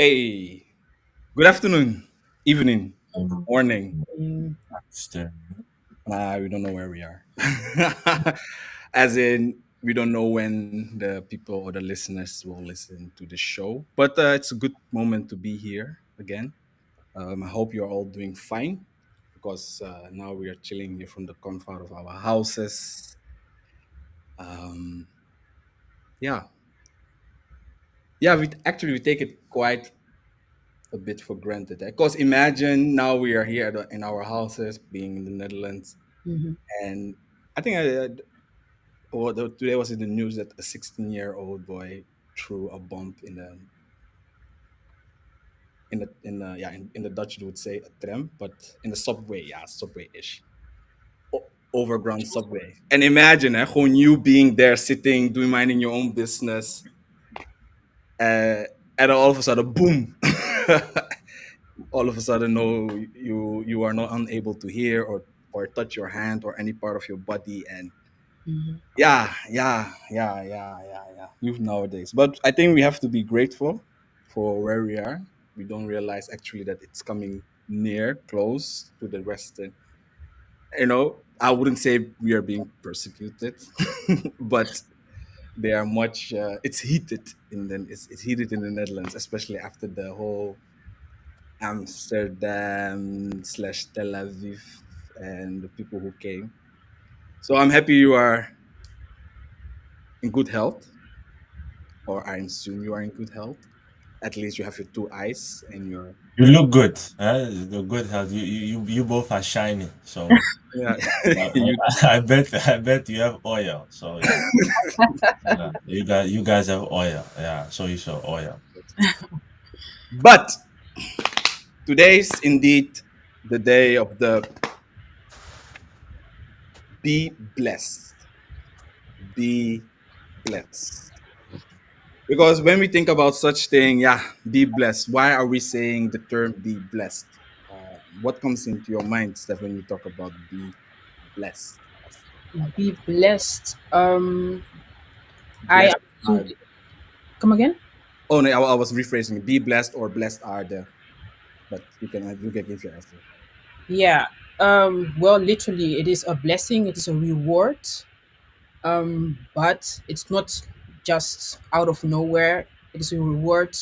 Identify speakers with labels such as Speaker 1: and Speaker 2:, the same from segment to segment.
Speaker 1: Hey, good afternoon, evening, morning.
Speaker 2: Mm,
Speaker 3: Still.
Speaker 1: Nah, we don't know where we are. As in, we don't know when the people or the listeners will listen to the show. But it's a good moment to be here again. I hope you're all doing fine because now we are chilling here from the comfort of our houses. Um, yeah, yeah. We take it quite a bit for granted. Because imagine now we are here in our houses, being in the Netherlands.
Speaker 2: mhm.
Speaker 1: And I think today was in the news that a 16-year-old boy threw a bomb in the Dutch they would say a tram, but in the subway, yeah, subway-ish, overground subway. And imagine, gewoon you being there, sitting, doing minding your own business, uh, and all of a sudden, boom. All of a sudden, no, you are not unable to hear or touch your hand or any part of your body, and
Speaker 2: Mhm.
Speaker 1: yeah. Youth nowadays. But I think we have to be grateful for where we are. We don't realize actually that it's coming near, close to the Western. I wouldn't say we are being persecuted, but they are much. It's heated it's heated in the Netherlands, especially after the whole Amsterdam slash Tel Aviv and the people who came. So I'm happy you are in good health, or I assume you are in good health. At least you have your two eyes and your
Speaker 3: You look good. Huh? You good health. You both are shining. So
Speaker 1: yeah.
Speaker 3: uh,
Speaker 1: you
Speaker 3: I bet you have oil. So yeah, you guys have oil. Yeah. So you show oil.
Speaker 1: but today's indeed the day of the be blessed. Be blessed. Because when we think about such thing, yeah, be blessed. Why are we saying the term be blessed? What comes into your mind, Steph, when you talk about be blessed?
Speaker 2: Be blessed. I
Speaker 1: Blessed are
Speaker 2: understood. Come again?
Speaker 1: oh no, I was rephrasing it. Be blessed or blessed are the, but you can give your answer.
Speaker 2: Yeah. Well, literally, it is a blessing. It is a reward. But it's not just out of nowhere. It is a reward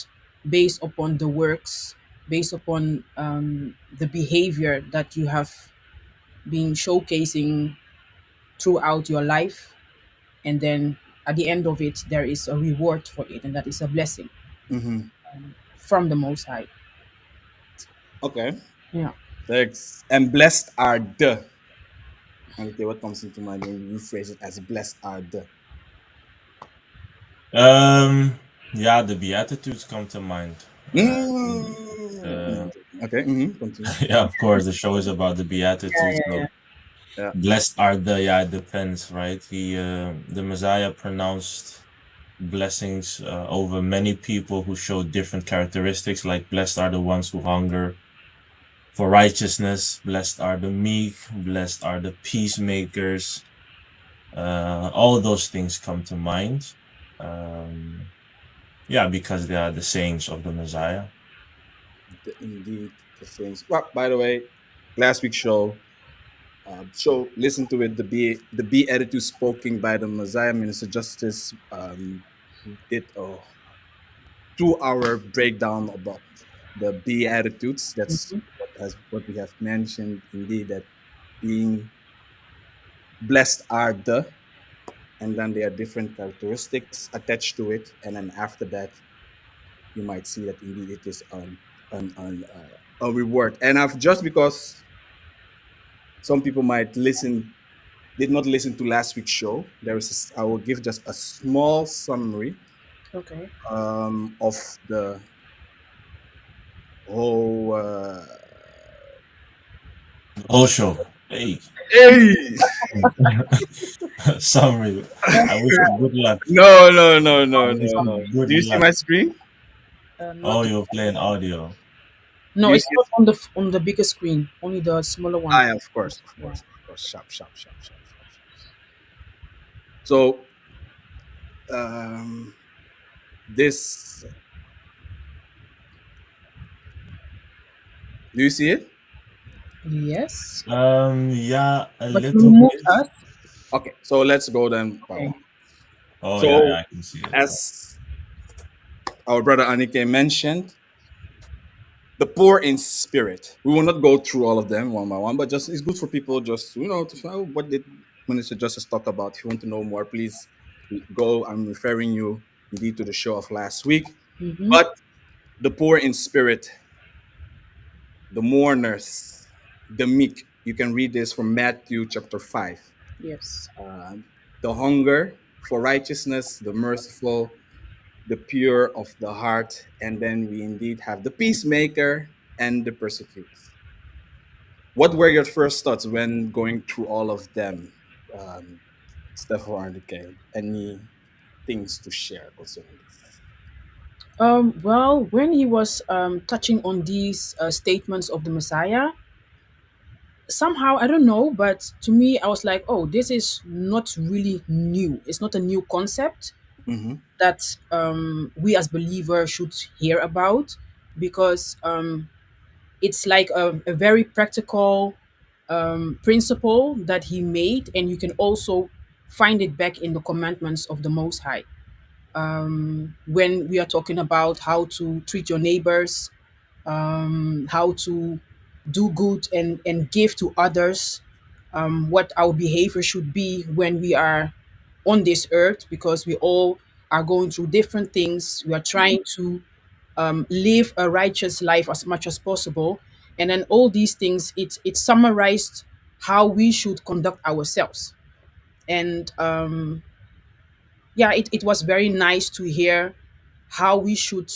Speaker 2: based upon the works, based upon the behavior that you have been showcasing throughout your life, and then at the end of it, there is a reward for it, and that is a blessing
Speaker 1: Mm-hmm.
Speaker 2: from the Most High.
Speaker 1: Okay.
Speaker 2: Yeah.
Speaker 1: Thanks. And blessed are the. Okay, what comes into mind when you rephrase it as blessed are the?
Speaker 3: Yeah, the Beatitudes come to mind. Uh,
Speaker 1: Okay, continue.
Speaker 3: yeah, of course, the show is about the Beatitudes. So
Speaker 1: Yeah.
Speaker 3: blessed are the, yeah, it depends, right? The Messiah pronounced blessings over many people who show different characteristics, like blessed are the ones who hunger for righteousness, blessed are the meek, blessed are the peacemakers. All those things come to mind. Um, yeah, because they are the sayings of the Messiah.
Speaker 1: Indeed, the things. Well, by the way, last week's show, listen to it. The B attitude spoken by the Messiah Minister Justice. He did a 2 hour breakdown about the B attitudes. That's
Speaker 2: Mhm.
Speaker 1: what we have mentioned. Indeed, that being blessed are the, and then there are different characteristics attached to it, and then after that, you might see that indeed it is a reward. And I've just because some people might did not listen to last week's show. I will give just a small summary
Speaker 2: Okay.
Speaker 1: of the whole.
Speaker 3: Osho, hey,
Speaker 1: Hey!
Speaker 3: summary. I wish you good luck.
Speaker 1: No, no, no,
Speaker 3: I
Speaker 1: no,
Speaker 3: wish
Speaker 1: no, no.
Speaker 3: you good
Speaker 1: Do you see
Speaker 3: luck.
Speaker 1: my screen?
Speaker 2: Not
Speaker 3: Oh, you're playing audio.
Speaker 1: Do
Speaker 2: no,
Speaker 1: you
Speaker 2: it's
Speaker 1: see it?
Speaker 2: not on the bigger screen. Only the smaller one.
Speaker 1: Ah, yeah, of course, of
Speaker 2: Yeah.
Speaker 1: course, of course. Sharp, sharp, sharp, sharp, sharp, sharp. So um, this Do you see it?
Speaker 2: Yes.
Speaker 3: Yeah, a
Speaker 2: But you
Speaker 3: little
Speaker 2: moved
Speaker 3: bit.
Speaker 2: us.
Speaker 1: Okay, so let's go then by
Speaker 2: Okay.
Speaker 1: one.
Speaker 3: Oh yeah,
Speaker 1: So,
Speaker 3: yeah, I can see it.
Speaker 1: as our brother Anike mentioned, the poor in spirit. We will not go through all of them one by one, but just it's good for people just to find out what did Minister Justice talk about. If you want to know more, please go. I'm referring you indeed to the show of last week.
Speaker 2: Mm-hmm.
Speaker 1: But the poor in spirit, the mourners, the meek. You can read this from Matthew chapter 5.
Speaker 2: Yes.
Speaker 1: Uh, the hunger for righteousness, the merciful, the pure of the heart, and then we indeed have the peacemaker and the persecutors. What were your first thoughts when going through all of them, um, Steph or Enrique? Any things to share concerning this?
Speaker 2: Well, when he was touching on these statements of the Messiah, somehow I don't know, but to me, I was like, oh, this is not really new. It's not a new concept
Speaker 1: Mm-hmm.
Speaker 2: that we as believers should hear about, because it's like a very practical principle that he made, and you can also find it back in the commandments of the Most High. When we are talking about how to treat your neighbors, how to do good and give to others, what our behavior should be when we are on this earth, because we all are going through different things. We are trying to live a righteous life as much as possible. And then all these things, it summarized how we should conduct ourselves. And yeah, it was very nice to hear how we should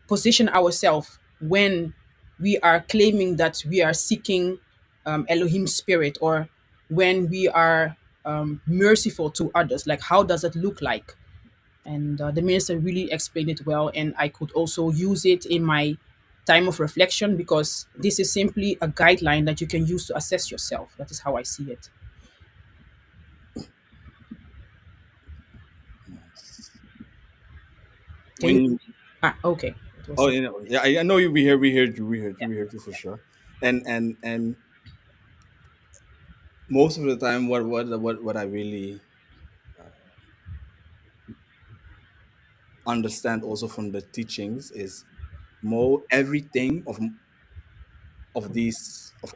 Speaker 2: position ourselves when we are claiming that we are seeking Elohim spirit, or when we are merciful to others. Like, how does it look like? And the minister really explained it well, and I could also use it in my time of reflection, because this is simply a guideline that you can use to assess yourself. That is how I see it.
Speaker 1: Nice.
Speaker 2: Can you?
Speaker 1: When
Speaker 2: Okay. It was.
Speaker 1: oh, yeah, I know you.
Speaker 2: Yeah.
Speaker 1: We heard you for sure. And most of the time, what I really understand also from the teachings is more everything of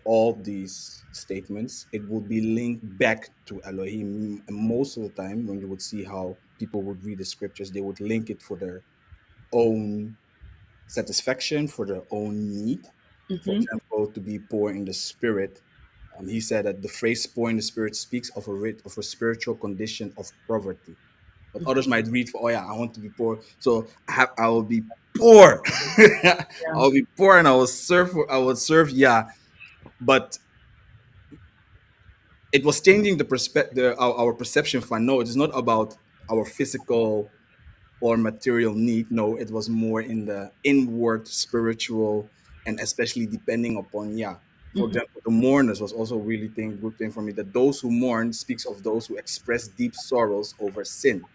Speaker 1: all these statements, it would be linked back to Elohim. And most of the time, when you would see how people would read the scriptures, they would link it for their own satisfaction, for their own need. For
Speaker 2: Mm-hmm.
Speaker 1: example, to be poor in the spirit. He said that the phrase "poor in the spirit" speaks of a spiritual condition of poverty. But others might read for, "Oh yeah, I want to be poor, so I will be poor.
Speaker 2: Yeah.
Speaker 1: I'll be poor and I will serve. I will serve." Yeah, but it was changing the perspective, our perception for no, it is not about our physical or material need. No, it was more in the inward spiritual, and especially depending upon, yeah, for
Speaker 2: Mm-hmm.
Speaker 1: example, the mourners was also really good thing for me, that those who mourn speaks of those who express deep sorrows over sin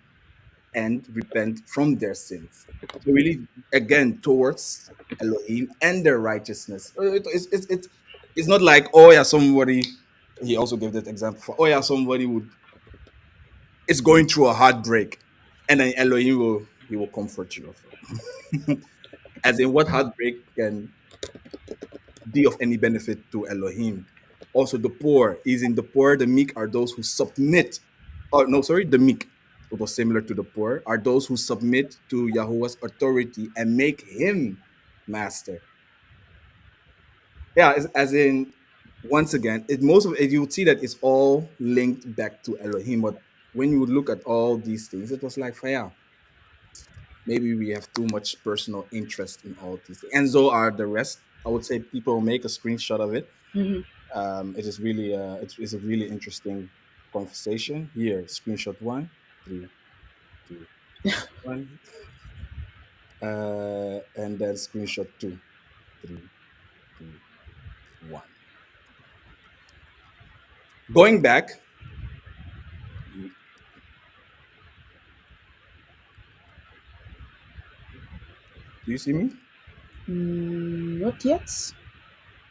Speaker 1: and repent from their sins. So really, again, towards Elohim and their righteousness. It's not like, oh yeah, somebody. He also gave that example for, oh yeah, somebody would is going through a heartbreak, and then Elohim will comfort you also. As in, what heartbreak can be of any benefit to Elohim? Also, the poor is in the poor. The meek are those who submit. Oh no, sorry, the meek. It was similar to the poor are those who submit to Yahweh's authority and make him master. Yeah, as in, once again, it most of it, you would see that it's all linked back to Elohim. But when you would look at all these things, it was like, yeah, maybe we have too much personal interest in all these things. And so are the rest. I would say people make a screenshot of it.
Speaker 2: Mm-hmm.
Speaker 1: It is really it's a really interesting conversation. Here, screenshot one, three, two, one, and then screenshot two, three, two, one. Going back, do you see me?
Speaker 2: Not yet.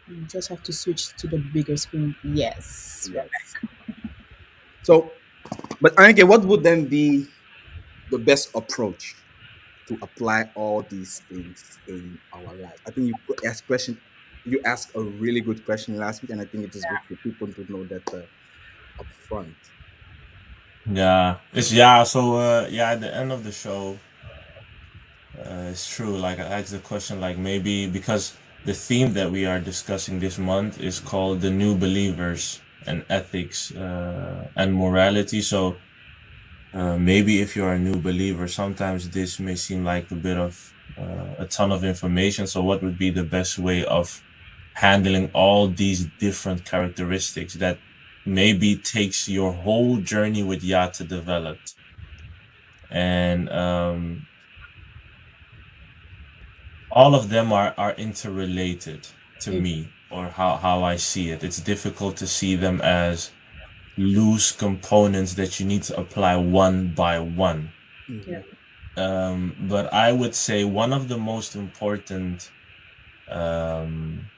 Speaker 2: You just have to switch to the bigger screen. Yes, we are back.
Speaker 1: Yes. So, but Anke, what would then be the best approach to apply all these things in our life? I think you asked a really good question last week, and I think it is good for people to know that up front.
Speaker 3: Yeah, it's yeah. So yeah, at the end of the show, it's true. Like I asked the question, like maybe because the theme that we are discussing this month is called the new believers and ethics and morality. So maybe if you're a new believer, sometimes this may seem like a bit of a ton of information. So what would be the best way of handling all these different characteristics that maybe takes your whole journey with Yah to develop? And all of them are interrelated to
Speaker 2: Mm,
Speaker 3: me or how I see it. It's difficult to see them as loose components that you need to apply one by one.
Speaker 2: yeah.
Speaker 1: Mhm.
Speaker 3: But I would say one of the most important um,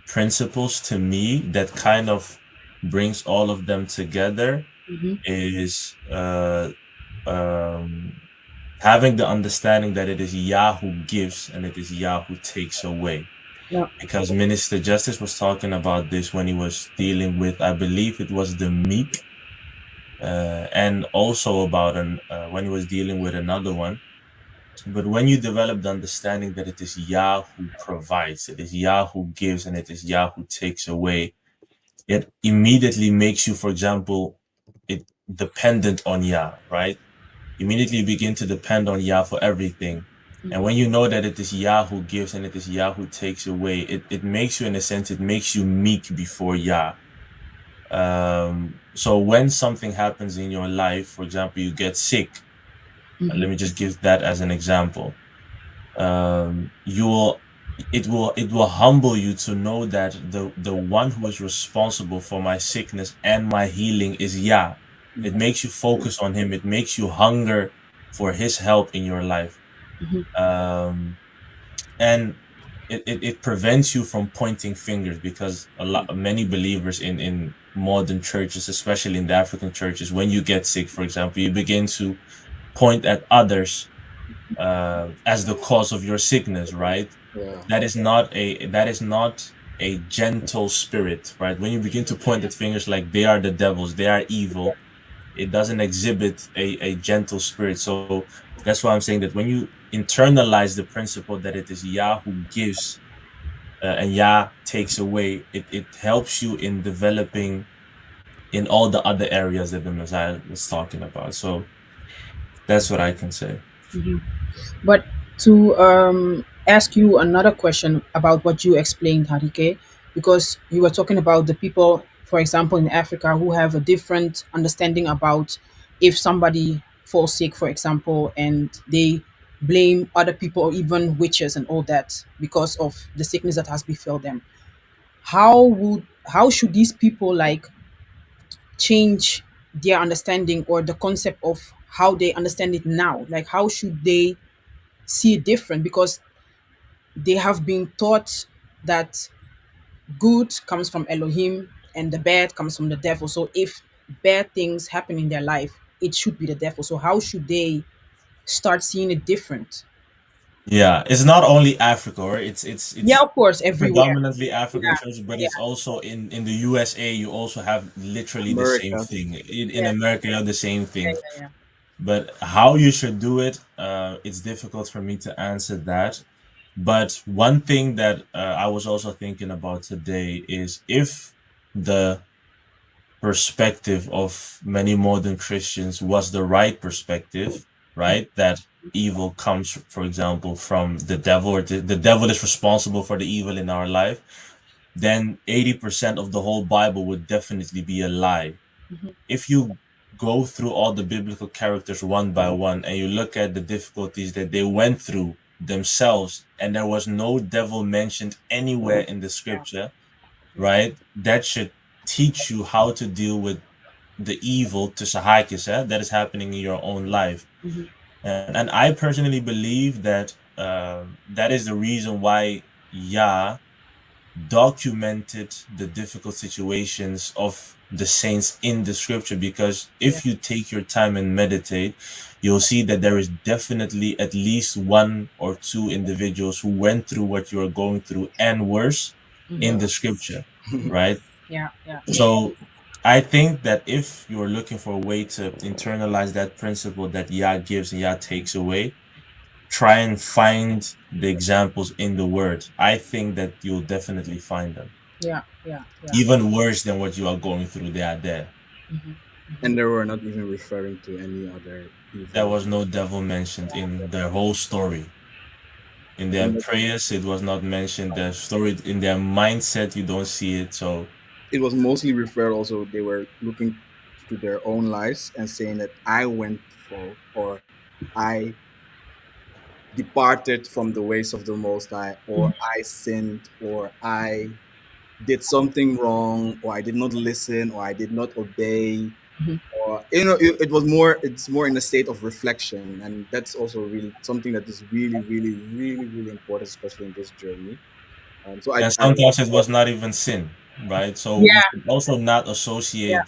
Speaker 3: principles to me that kind of brings all of them together
Speaker 2: Mm-hmm.
Speaker 3: is um, having the understanding that it is Yah who gives and it is Yah who takes away.
Speaker 2: Yeah.
Speaker 3: Because Minister Justice was talking about this when he was dealing with, I believe it was the meek, and also about when he was dealing with another one. But when you develop the understanding that it is Yah who provides, it is Yah who gives, and it is Yah who takes away, it immediately makes you, for example, it dependent on Yah, right? Immediately begin to depend on Yah for everything. And when you know that it is Yah who gives and it is Yah who takes away, it makes you, in a sense, it makes you meek before Yah. So when something happens in your life, for example, you get sick,
Speaker 2: Mm-hmm.
Speaker 3: let me just give that as an example. You will it will humble you to know that the one who is responsible for my sickness and my healing is Yah. It
Speaker 1: Mhm.
Speaker 3: makes you focus on him. It makes you hunger for his help in your life. Um, and it prevents you from pointing fingers because many believers in modern churches, especially in the African churches, when you get sick, for example, you begin to point at others as the cause of your sickness, right?
Speaker 1: Yeah.
Speaker 3: That is not a gentle spirit, right? When you begin to point at fingers like they are the devils, they are evil, it doesn't exhibit a gentle spirit. So that's why I'm saying that when you internalize the principle that it is Yah who gives and Yah takes away, it helps you in developing in all the other areas that the Messiah was talking about. So that's what I can say.
Speaker 2: But to ask you another question about what you explained, Harike, because you were talking about the people, for example, in Africa, who have a different understanding about if somebody falls sick, for example, and they blame other people or even witches and all that because of the sickness that has befell them. How should these people like change their understanding or the concept of how they understand it now? Like how should they see it different, because they have been taught that good comes from Elohim and the bad comes from the devil. So if bad things happen in their life, it should be the devil. So how should they start seeing it different?
Speaker 3: Yeah, it's not only Africa, right? It's
Speaker 2: Yeah,
Speaker 3: it's
Speaker 2: of course, everywhere.
Speaker 3: predominantly
Speaker 2: Yeah,
Speaker 3: African church, but
Speaker 2: yeah,
Speaker 3: it's also in the USA. You also have literally the same
Speaker 1: America.
Speaker 3: thing. In
Speaker 2: yeah,
Speaker 3: America, you have the same
Speaker 2: yeah,
Speaker 3: thing.
Speaker 2: yeah,
Speaker 3: But how you should do it, it's difficult for me to answer that. But one thing that I was also thinking about today is if the perspective of many modern Christians was the right perspective, right? That evil comes, for example, from the devil, or the devil is responsible for the evil in our life, then 80% of the whole Bible would definitely be a lie. If you go through all the biblical characters one by one and you look at the difficulties that they went through themselves, and there was no devil mentioned anywhere in the
Speaker 2: yeah,
Speaker 3: scripture,
Speaker 2: yeah.
Speaker 3: right? That should teach you how to deal with the evil to Sahakis that is happening in your own life. And I personally believe that that is the reason why Yah documented the difficult situations of the saints in the scripture, because
Speaker 2: Yeah.
Speaker 3: if you take your time and meditate, you'll see that there is definitely at least one or two individuals who went through what you are going through and worse in
Speaker 1: Yeah.
Speaker 3: the scripture, right?
Speaker 2: Yeah. Yeah.
Speaker 3: So I think that if you're looking for a way to internalize that principle that Yah gives and Yah takes away, try and find the examples in the word. I think that you'll definitely find them.
Speaker 2: Yeah. Yeah. Yeah.
Speaker 3: Even worse than what you are going through, they are there.
Speaker 2: Hmm.
Speaker 1: And they were not even referring to any other
Speaker 3: There
Speaker 1: evil.
Speaker 3: was no devil mentioned in their whole story. In their
Speaker 1: And
Speaker 3: prayers, it was not mentioned. Their story, in their mindset, you don't see it. So,
Speaker 1: it was mostly referred also, they were looking to their own lives and saying that I went for, or I departed from the ways of the Most High, or I sinned, or I did something wrong, or I did not listen, or I did not obey,
Speaker 2: Hmm.
Speaker 1: or it was more, it's more in a state of reflection. And that's also really something that is really, really, really, really important, especially in this journey. So
Speaker 3: and
Speaker 1: I
Speaker 3: sometimes it was not even sin, right? So we
Speaker 2: Yeah.
Speaker 3: should also not
Speaker 2: Yeah.
Speaker 3: associate
Speaker 1: yeah,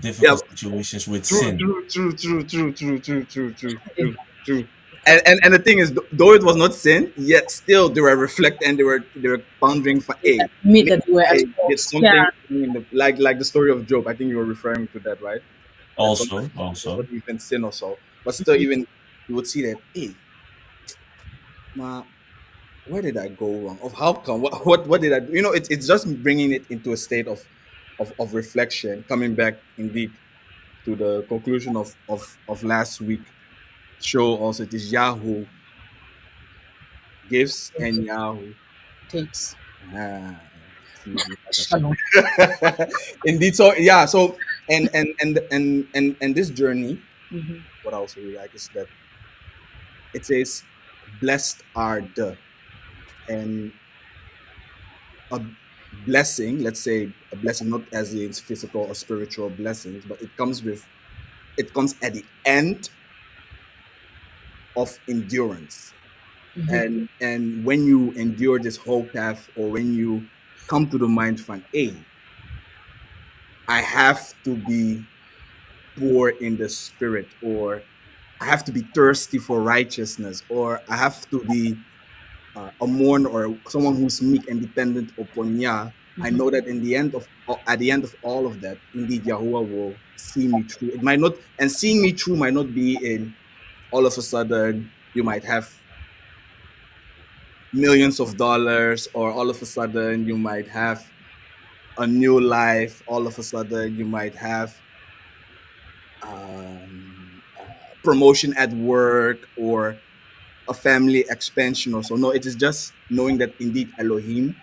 Speaker 3: difficult situations with
Speaker 1: true,
Speaker 3: sin.
Speaker 1: true, true, true, true, true, true, true, true,
Speaker 2: Yeah.
Speaker 1: true, true.
Speaker 2: Because
Speaker 1: And the thing is, though it was not sin, yet still they were reflecting and they were pondering for
Speaker 2: they
Speaker 1: a
Speaker 2: admit
Speaker 1: maybe
Speaker 2: that they were at
Speaker 1: I did
Speaker 2: fault. Yeah.
Speaker 1: something in the, like the story of Job. I think you were referring to that, right? That sometimes
Speaker 3: Also,
Speaker 1: it was not
Speaker 3: also,
Speaker 1: even sin or so, but still, even you would see that, hey, ma, where did I go wrong? Of how come? What did I do? It's just bringing it into a state of reflection, coming back indeed to the conclusion of last week show. Also, it is Yahoo gives and Yahoo.
Speaker 2: Takes.
Speaker 1: Ah, see,
Speaker 2: Shalom.
Speaker 1: indeed. So yeah. So and this journey,
Speaker 2: Hmm.
Speaker 1: what I also really like is that it says, "Blessed are the," and a blessing. Let's say a blessing, not as in physical or spiritual blessings, but it comes at the end of endurance.
Speaker 2: Hmm.
Speaker 1: And when you endure this whole path, or when you come to the mind from, hey, I have to be poor in the spirit, or I have to be thirsty for righteousness, or I have to be a mourner, or someone who's meek and dependent upon Yah. I
Speaker 2: Hmm.
Speaker 1: know that at the end of all of that, indeed Yahuwah will see me through. It might not, and seeing me through might not be in all of a sudden you might have millions of dollars, or all of a sudden you might have a new life, all of a sudden you might have promotion at work, or a family expansion or so. No, it is just knowing that indeed Elohim,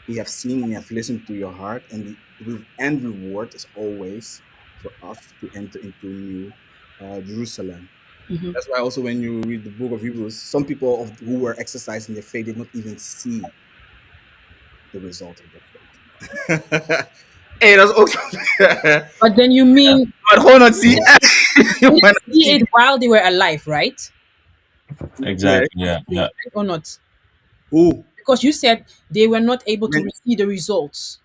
Speaker 1: he have seen and he have listened to your heart, and the end reward is always for us to enter into new Jerusalem.
Speaker 2: Hmm.
Speaker 1: That's why also when you read the book of Hebrews, some people who were exercising their faith did not even see the result of their faith. Hey, that's also but
Speaker 2: But then you mean
Speaker 1: hold on, see, you
Speaker 2: they
Speaker 1: wanna
Speaker 2: see
Speaker 1: see
Speaker 2: it while they were alive, right?
Speaker 1: where
Speaker 3: exactly. Yeah, yeah.
Speaker 2: Right or not?
Speaker 1: who
Speaker 2: Because you said they were not able to
Speaker 1: when,
Speaker 2: receive the results.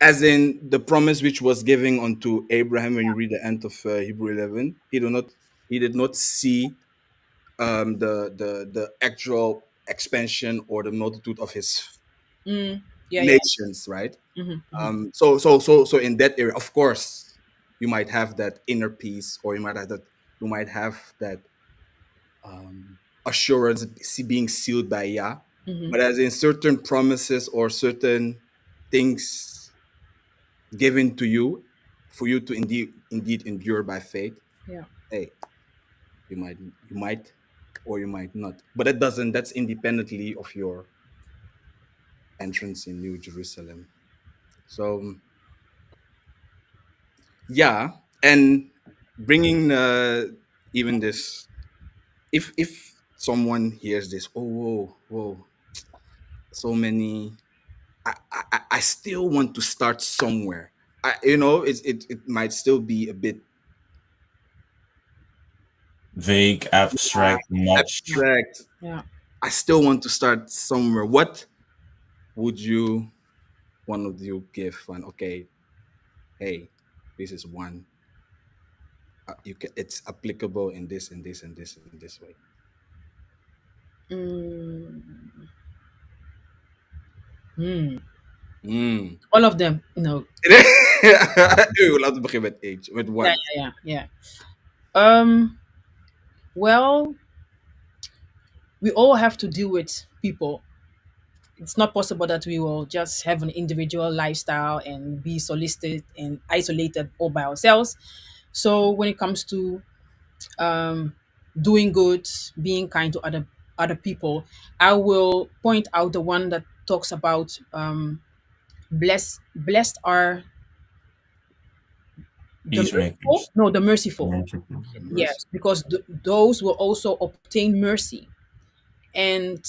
Speaker 1: as in the promise which was given unto Abraham. When you read the end of Hebrew 11, he did not see the actual expansion or the multitude of his
Speaker 2: Mm. Yeah. Yeah.
Speaker 1: nations, right?
Speaker 2: Hmm. Hmm.
Speaker 1: So in that area, of course, you might have that inner peace, or you might have that assurance being sealed by Yah.
Speaker 2: Hmm.
Speaker 1: But as in certain promises or certain things given to you, for you to indeed endure by faith,
Speaker 2: Yeah.
Speaker 1: hey, you might or you might not. But that's independently of your entrance in New Jerusalem. So yeah, and bringing even this, if someone hears this, oh, whoa, whoa, so many, I still want to start somewhere. It might still be a bit
Speaker 3: Vague, abstract, much.
Speaker 2: Yeah.
Speaker 1: abstract.
Speaker 2: Yeah.
Speaker 1: I still want to start somewhere. What would you one of you give? And okay, hey, this is one. You can. It's applicable in this, and this, and this, and this way.
Speaker 2: Mm, hmm.
Speaker 1: Mm.
Speaker 2: All of them, you know.
Speaker 1: Laten we beginnen met age. With
Speaker 2: Yeah,
Speaker 1: one.
Speaker 2: yeah, yeah, yeah. Well, we all have to deal with people. It's not possible that we will just have an individual lifestyle and be solicited and isolated all by ourselves. So when it comes to um, doing good, being kind to other people, I will point out the one that talks about blessed are the merciful.
Speaker 3: Peacemakers.
Speaker 2: No, the merciful.
Speaker 1: Mercy.
Speaker 2: Yes, because those will also obtain mercy, and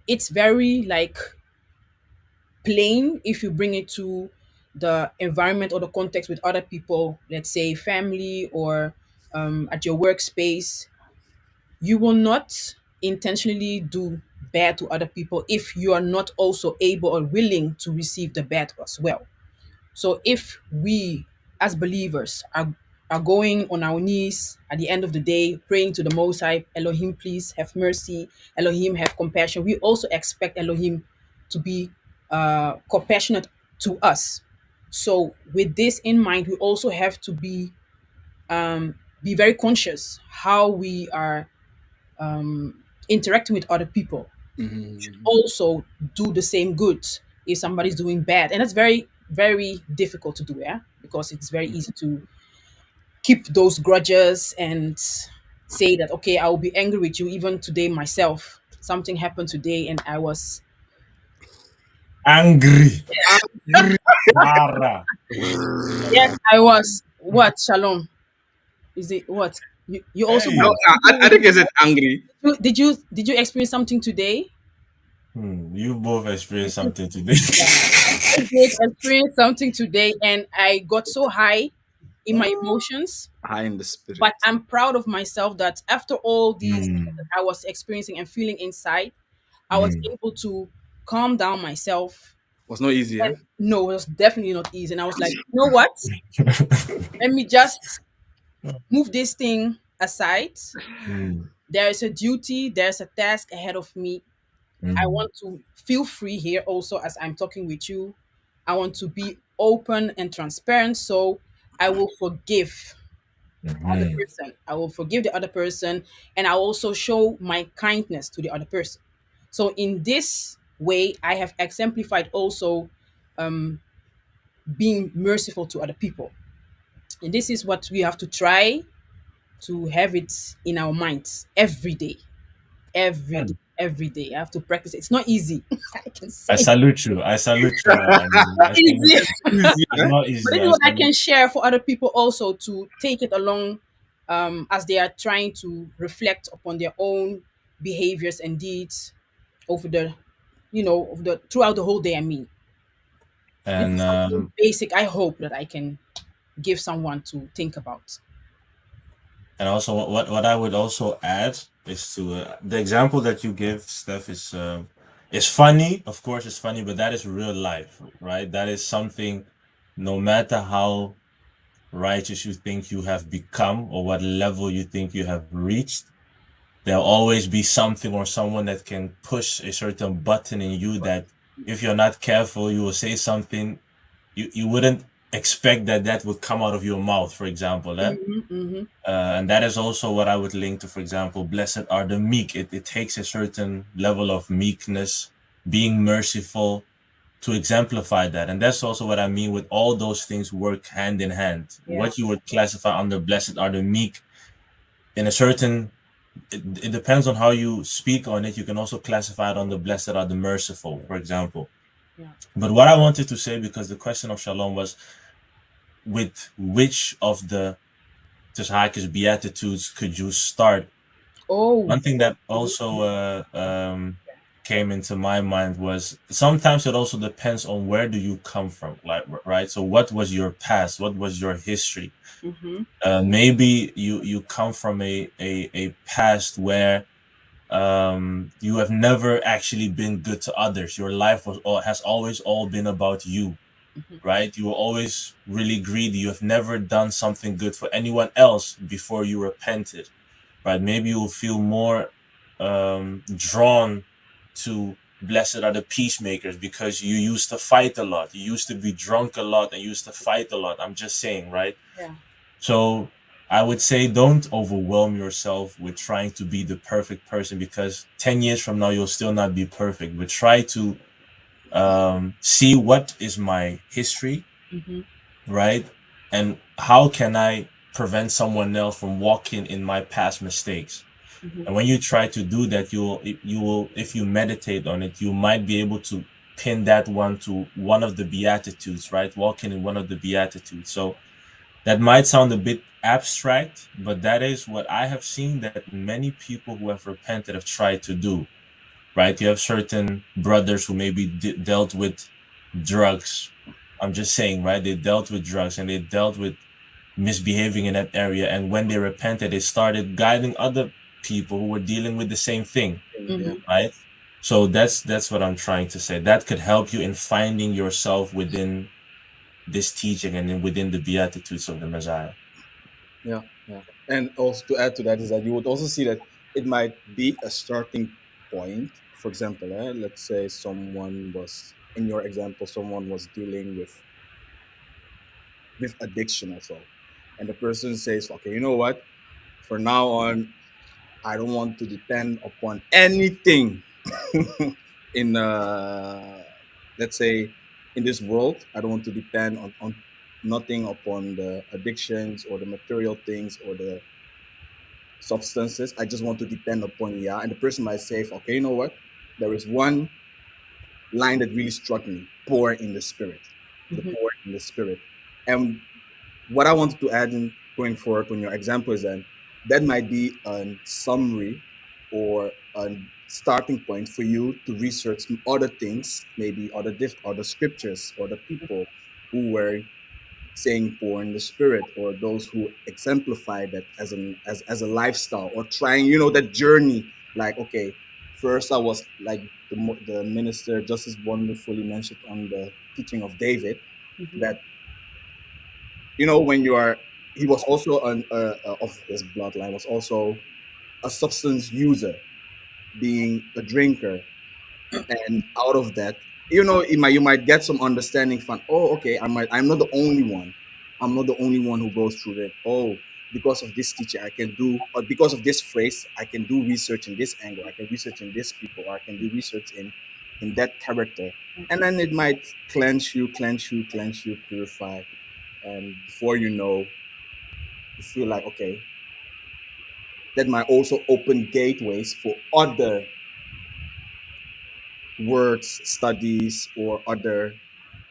Speaker 2: it's very like plain if you bring it to the environment or the context with other people, let's say family or at your workspace. You will not intentionally do bad to other people if you are not also able or willing to receive the bad as well. So if we as believers are going on our knees at the end of the day praying to the Most High, Elohim, please have mercy, Elohim, have compassion. We also expect Elohim to be compassionate to us. So with this in mind, we also have to be very conscious how we are interacting with other people.
Speaker 1: Mhm.
Speaker 2: Also do the same good if somebody's doing bad, and that's very very difficult to do, yeah, because it's very easy to keep those grudges and say that okay, I will be angry with you. Even today myself, something happened today and I was
Speaker 3: Angry.
Speaker 1: Angry.
Speaker 3: Mara.
Speaker 2: yes, I was what, Shalom, is it what you also
Speaker 1: No,
Speaker 2: have
Speaker 3: Hey.
Speaker 1: I think is it angry?
Speaker 2: did you experience something today?
Speaker 3: You both experienced something today.
Speaker 2: Yeah, I did experience something today and I got so high in my emotions.
Speaker 1: High in the spirit.
Speaker 2: But I'm proud of myself that after all these things that
Speaker 3: Hmm.
Speaker 2: I was experiencing and feeling inside, I was
Speaker 3: Hmm.
Speaker 2: able to calm down myself.
Speaker 1: Was not easy, yeah?
Speaker 2: And no, it was definitely not easy. And I was like, you know what? Let me just move this thing aside.
Speaker 3: Hmm.
Speaker 2: There is a duty, there's a task ahead of me. I
Speaker 3: Hmm.
Speaker 2: want to feel free here also as I'm talking with you. I want to be open and transparent. So I will forgive other
Speaker 3: Hmm.
Speaker 2: person. I will forgive the other person and I will also show my kindness to the other person. So in this way, I have exemplified also being merciful to other people. And this is what we have to try to have it in our minds every day. Every day. Every day. I have to practice it. It's not easy. I can
Speaker 3: I
Speaker 2: say
Speaker 3: salute you. I salute you. I salute
Speaker 2: easy.
Speaker 3: you.
Speaker 1: Easy,
Speaker 3: It's
Speaker 1: yeah?
Speaker 3: not
Speaker 2: But
Speaker 3: easy.
Speaker 2: this is
Speaker 3: I
Speaker 2: what I
Speaker 3: salute.
Speaker 2: can share for other people also to take it along as they are trying to reflect upon their own behaviors and deeds over the, over the throughout the whole day. I mean, this
Speaker 3: And
Speaker 2: is something basic. I hope that I can give someone to think about.
Speaker 3: also what I would also add is to the example that you give, Steph, is funny. Of course, it's funny, but that is real life, right? That is something. No matter how righteous you think you have become or what level you think you have reached, there'll always be something or someone that can push a certain button in you that if you're not careful, you will say something you wouldn't expect that would come out of your mouth, for example.
Speaker 2: Hmm.
Speaker 3: And that is also what I would link to, for example, blessed are the meek. It takes a certain level of meekness, being merciful to exemplify that. And that's also what I mean with all those things work hand in hand.
Speaker 2: Yeah,
Speaker 3: What you would classify under blessed are the meek in a certain it depends on how you speak on it. You can also classify it under blessed are the merciful, for example.
Speaker 2: yeah.
Speaker 3: But what I wanted to say, because the question of Shalom was with which of the Teshakis Beatitudes could you start?
Speaker 2: Oh,
Speaker 3: One thing that also came into my mind was sometimes it also depends on where do you come from, like right. So what was your past? What was your history?
Speaker 2: mm-hmm.
Speaker 3: Maybe you come from a past where You have never actually been good to others. Your life has always all been about you, right? You were always really greedy. You have never done something good for anyone else before you repented, right? Maybe you'll feel more drawn to blessed are the peacemakers because you used to fight a lot. You used to be drunk a lot and used to fight a lot. I'm just saying, right?
Speaker 2: Yeah.
Speaker 3: So I would say don't overwhelm yourself with trying to be the perfect person because 10 years from now, you'll still not be perfect. But try to see what is my history,
Speaker 2: Mm-hmm.
Speaker 3: right? And how can I prevent someone else from walking in my past mistakes?
Speaker 2: Mm-hmm.
Speaker 3: And when you try to do that, you will if you meditate on it, you might be able to pin that one to one of the beatitudes, right? Walking in one of the beatitudes. So that might sound a bit abstract, but that is what I have seen that many people who have repented have tried to do, right? You have certain brothers who maybe dealt with drugs. I'm just saying, right? They dealt with drugs and they dealt with misbehaving in that area. And when they repented, they started guiding other people who were dealing with the same thing,
Speaker 1: Yeah,
Speaker 2: Mm-hmm.
Speaker 3: right? So that's what I'm trying to say. That could help you in finding yourself within this teaching and then within the beatitudes of the Messiah.
Speaker 1: yeah, yeah. And also to add to that is that you would also see that it might be a starting point. For example, let's say someone was, in your example, someone was dealing with addiction or so, and the person says, "Okay, you know what? For now on, I don't want to depend upon anything in let's say in this world. I don't want to depend on nothing upon the addictions or the material things or the substances. I just want to depend upon Yah." And the person might say, "Okay, you know what? There is one line that really struck me: poor in the spirit, the
Speaker 2: Mm-hmm.
Speaker 1: poor in the spirit." And what I wanted to add in going forward on your example is that might be a summary or a starting point for you to research other things, maybe other scriptures or the people who were saying poor in the spirit, or those who exemplify that as a lifestyle, or trying, that journey. Like, okay, first I was like the minister Justice wonderfully mentioned on the teaching of David,
Speaker 2: Mm-hmm.
Speaker 1: that when you are he was also of his bloodline, was also a substance user, being a drinker. And out of that, you might get some understanding from, oh, okay, I'm not the only one. I'm not the only one who goes through that. Oh, because of this teacher I can do, or because of this phrase I can do research in this angle, I can research in this people, or I can do research in that character. And then it might cleanse you, purify. And before you know, you feel like, okay, that might also open gateways for other words, studies, or other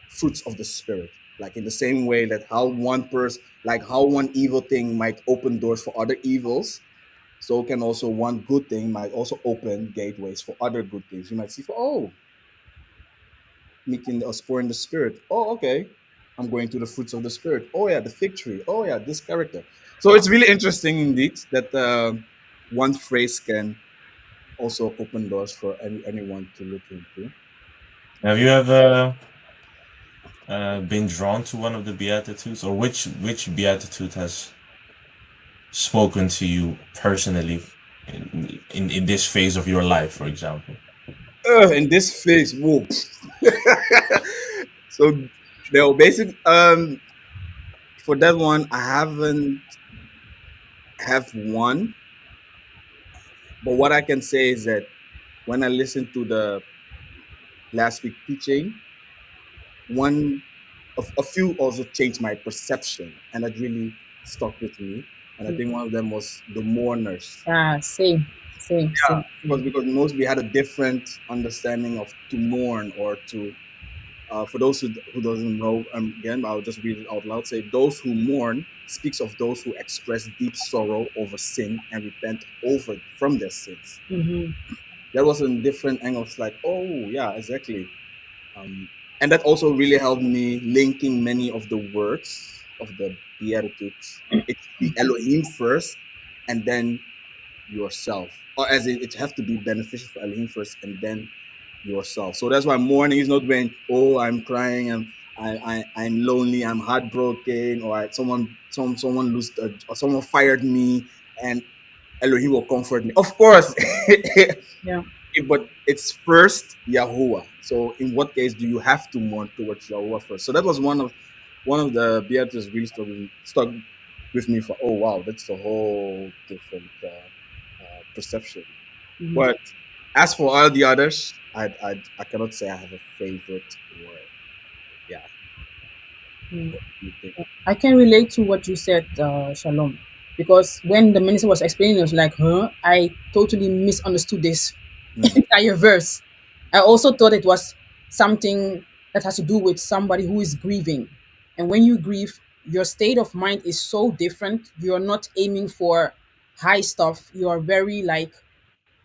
Speaker 1: fruits of the spirit. Like, in the same way that how one evil thing might open doors for other evils, so can also one good thing might also open gateways for other good things. You might see, for, oh, meeting or spore in the spirit. Oh, okay, I'm going to the fruits of the spirit. Oh yeah, the fig tree. Oh yeah, this character. So it's really interesting indeed that one phrase can also open doors for anyone to look into.
Speaker 3: Have you ever been drawn to one of the beatitudes, or which beatitude has spoken to you personally in this phase of your life, for example?
Speaker 1: In this phase, whoa. So there were basic for that one, I haven't have one, but what I can say is that when I listened to the last week teaching, one of a few also changed my perception, and that really stuck with me. And I think one of them was the mourners.
Speaker 2: Ah, same, same,
Speaker 1: Yeah,
Speaker 2: same, same.
Speaker 1: because most we had a different understanding of to mourn, or to for those who doesn't know, again, I'll just read it out loud. Say, those who mourn speaks of those who express deep sorrow over sin and repent over from their sins.
Speaker 2: Mm-hmm.
Speaker 1: That was a different angle. It's like, oh yeah, exactly. And that also really helped me linking many of the words of the Beatitudes. It should be Elohim first, and then yourself, or as in it have to be beneficial for Elohim first, and then yourself. So that's why mourning is not when, oh, I'm crying, I'm lonely, I'm heartbroken, or someone lost or someone fired me, and Elohim will comfort me. Of course,
Speaker 2: Yeah.
Speaker 1: but it's first Yahuwah. So in what case do you have to mourn towards Yahuwah first? So that was one of the Beatitudes really stuck with me for, oh wow, that's a whole different perception.
Speaker 2: Mhm.
Speaker 1: But as for all the others, I cannot say I have a favorite, or yeah.
Speaker 2: Mm.
Speaker 1: What do you think?
Speaker 2: I can relate to what you said, Shalom, because when the minister was explaining, it was like, huh? I totally misunderstood this
Speaker 1: Mm-hmm.
Speaker 2: entire verse. I also thought it was something that has to do with somebody who is grieving. And when you grieve, your state of mind is so different. You're not aiming for high stuff. You are very like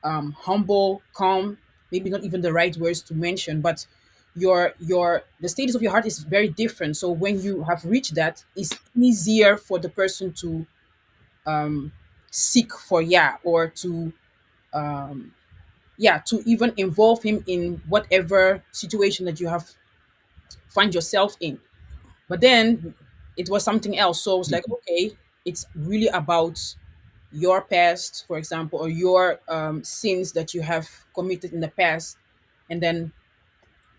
Speaker 2: humble, calm, maybe not even the right words to mention, but your the status of your heart is very different. So when you have reached that, it's easier for the person to seek for or to to even involve him in whatever situation that you have find yourself in. But then it was something else. So it's like, okay, it's really about your past, for example, or your sins that you have committed in the past, and then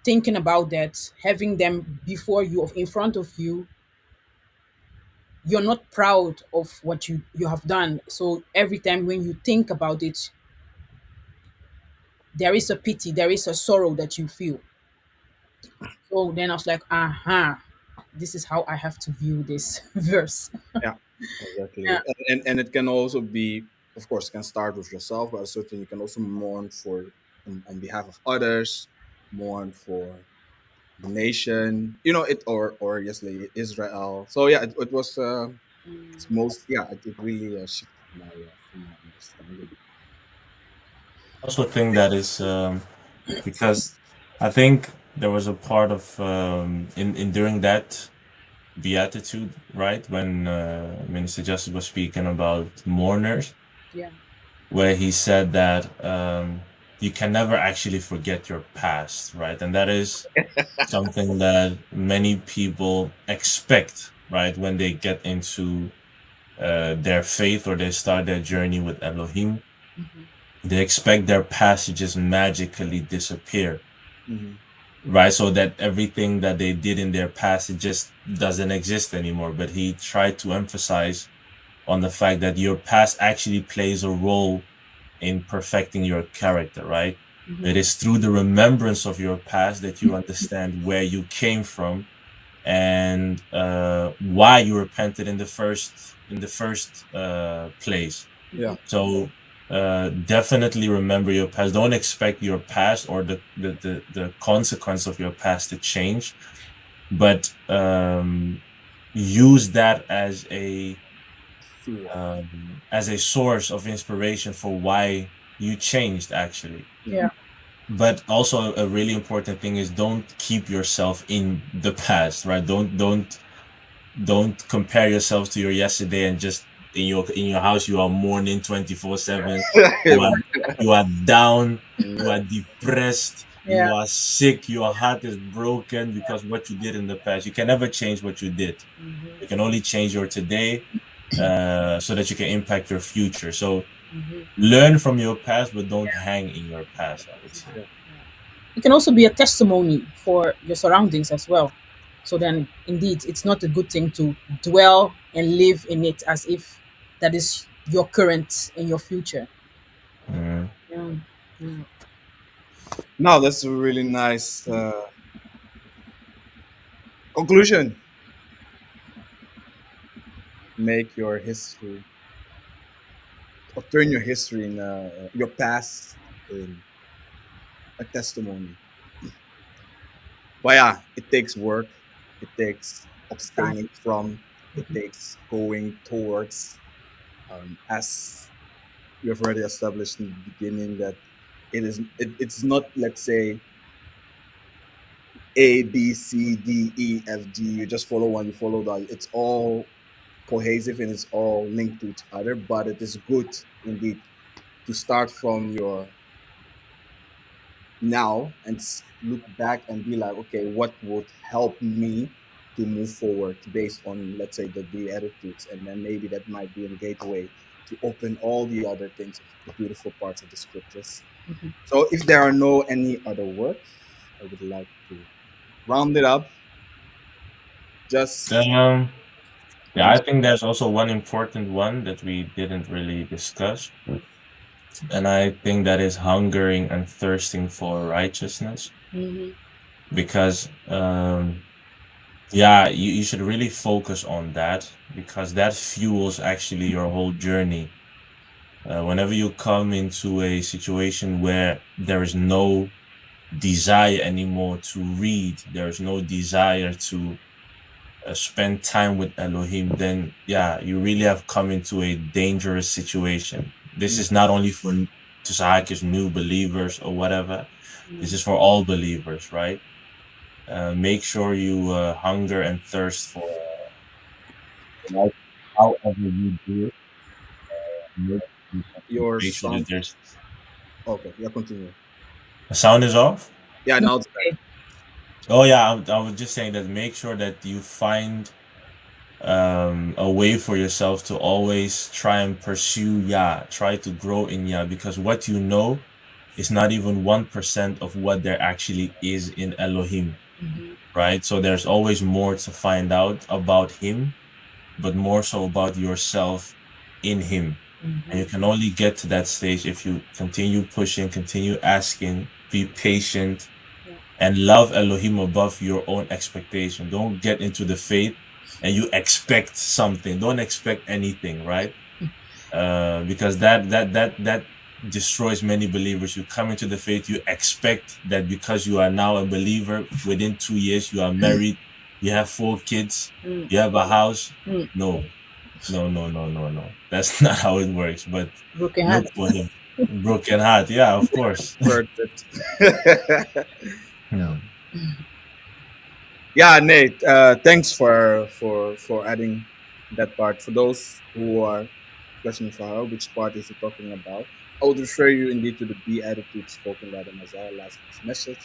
Speaker 2: thinking about that, having them before you, of in front of you, you're not proud of what you have done. So every time when you think about it, there is a pity, there is a sorrow that you feel. So then I was like, aha, this is how I have to view this verse.
Speaker 1: Yeah, exactly.
Speaker 2: Yeah.
Speaker 1: And it can also be, of course, it can start with yourself, but certainly you can also mourn for on behalf of others, mourn for the nation, it, or yes, like Israel. So yeah, it was it's most, yeah, it really shifted my understanding.
Speaker 3: I also think that is because I think there was a part of in during that beatitude, right, when Minister Justice was speaking about mourners,
Speaker 2: Yeah.
Speaker 3: where he said that you can never actually forget your past, right, and that is something that many people expect, right, when they get into their faith or they start their journey with Elohim. They expect their past to just magically disappear,
Speaker 1: Hmm.
Speaker 3: right? So that everything that they did in their past, it just doesn't exist anymore. But he tried to emphasize on the fact that your past actually plays a role in perfecting your character, right? It is through the remembrance of your past that you understand where you came from and why you repented in the first place.
Speaker 1: Yeah,
Speaker 3: So definitely remember your past. Don't expect your past or the consequence of your past to change, but use that
Speaker 1: fuel.
Speaker 3: as a source of inspiration for why you changed actually.
Speaker 1: Yeah,
Speaker 2: Yeah.
Speaker 3: But also a really important thing is don't keep yourself in the past, right? Don't compare yourself to your yesterday and just in your house you are mourning 24/7. You are you are down, you are depressed, you
Speaker 2: Yeah.
Speaker 3: are sick, your heart is broken because what you did in the past. You can never change what you did. You can only change your today so that you can impact your future. So learn from your past, but don't hang in your past, I would say.
Speaker 1: yeah.
Speaker 2: It can also be a testimony for your surroundings as well. So then, indeed, it's not a good thing to dwell and live in it as if that is your current and your future.
Speaker 3: Mm.
Speaker 2: Yeah. Yeah.
Speaker 1: Now that's a really nice conclusion. Make your history, or turn your history in your past in a testimony. But yeah, it takes work. It takes
Speaker 2: Time.
Speaker 1: abstaining from. It takes going towards. As we have already established in the beginning, that it's not, let's say, A B C D E F G. You just follow one, you follow that. It's all cohesive and it's all linked to each other. But it is good indeed to start from your now and look back and be like, okay, what would help me to move forward based on, let's say, the Beatitudes, and then maybe that might be a gateway to open all the other things, the beautiful parts of the scriptures.
Speaker 2: Mhm.
Speaker 1: So, if there are no any other words, I would like to round it up. Just
Speaker 3: Um, yeah,
Speaker 1: mhm,
Speaker 3: I think there's also one important one that we didn't really discuss, and I think that is hungering and thirsting for righteousness.
Speaker 2: Mhm.
Speaker 3: Because, yeah, you should really focus on that because that fuels actually your whole journey. Whenever you come into a situation where there is no desire anymore to read, there is no desire to spend time with Elohim, then yeah, you really have come into a dangerous situation. This is not only for Tsahakis new believers or whatever. This is for all believers, right? Make sure you hunger and thirst for life, however you do it. Make,
Speaker 1: your
Speaker 3: make sure that
Speaker 1: sound.
Speaker 3: there's
Speaker 1: Okay, yeah, continue.
Speaker 3: the sound is off.
Speaker 1: Yeah,
Speaker 2: No,
Speaker 1: now
Speaker 2: it's
Speaker 1: it's better.
Speaker 2: okay.
Speaker 3: Oh yeah, I was just saying that make sure that you find a way for yourself to always try and pursue Yah, try to grow in Yah, because what you know is not even 1% of what there actually is in Elohim,
Speaker 2: Mhm.
Speaker 3: right? So there's always more to find out about Him, but more so about yourself in Him. And you
Speaker 2: Mhm.
Speaker 3: can only get to that stage if you continue pushing, continue asking, be patient,
Speaker 2: Yeah.
Speaker 3: and love Elohim above your own expectation. Don't get into the faith and you expect something. Don't expect anything, right? Because that destroys many believers. You come into the faith, you expect that because you are now a believer, within 2 years you are married, you have 4 kids,
Speaker 2: Mm.
Speaker 3: you have a house.
Speaker 2: Mm.
Speaker 3: No, no, no, no, no, no. That's not how it works. But
Speaker 2: Broken
Speaker 3: look
Speaker 2: heart.
Speaker 3: for him. Broken heart. Yeah, of course.
Speaker 1: Heard it.
Speaker 3: Yeah.
Speaker 1: Yeah, Nate. Thanks for adding that part. For those who are questioning for her, which part is he talking about? I would refer you indeed to the B attitude spoken by the Messiah last week's message.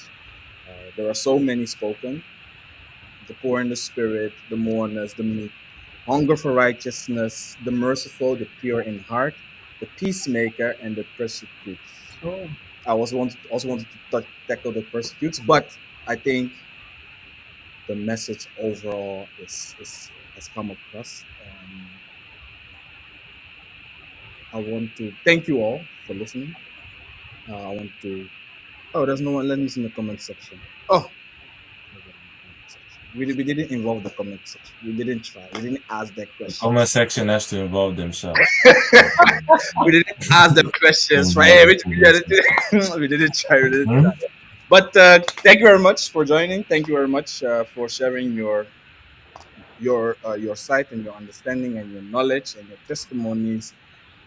Speaker 1: There are so many spoken: the poor in the spirit, the mourners, the meek, hunger for righteousness, the merciful, the pure in heart, the peacemaker, and the persecutes.
Speaker 2: Oh.
Speaker 1: I also wanted to tackle the persecutes, but I think the message overall is has come across. I want to thank you all for listening. I want to. Oh, there's no one. Let me see in the comment section. Oh, nobody in the comment section. We didn't involve the comment section. We didn't try. We didn't ask that
Speaker 3: The comment
Speaker 1: questions.
Speaker 3: section has to involve themselves.
Speaker 1: We didn't ask them questions. Right? Hey,
Speaker 3: Involve the person.
Speaker 1: we didn't try. We didn't
Speaker 3: Hmm?
Speaker 1: try. But thank you very much for joining. Thank you very much for sharing your sight and your understanding and your knowledge and your testimonies.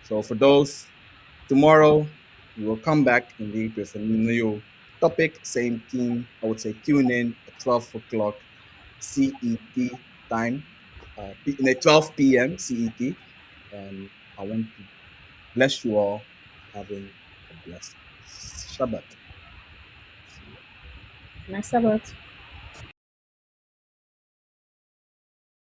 Speaker 1: So for those, tomorrow we will come back indeed with a new topic, same theme. I would say tune in at 12 o'clock CET time, in at 12 p.m. CET, and I want to bless you all having a blessed Shabbat. See you.
Speaker 2: Nice Sabbath.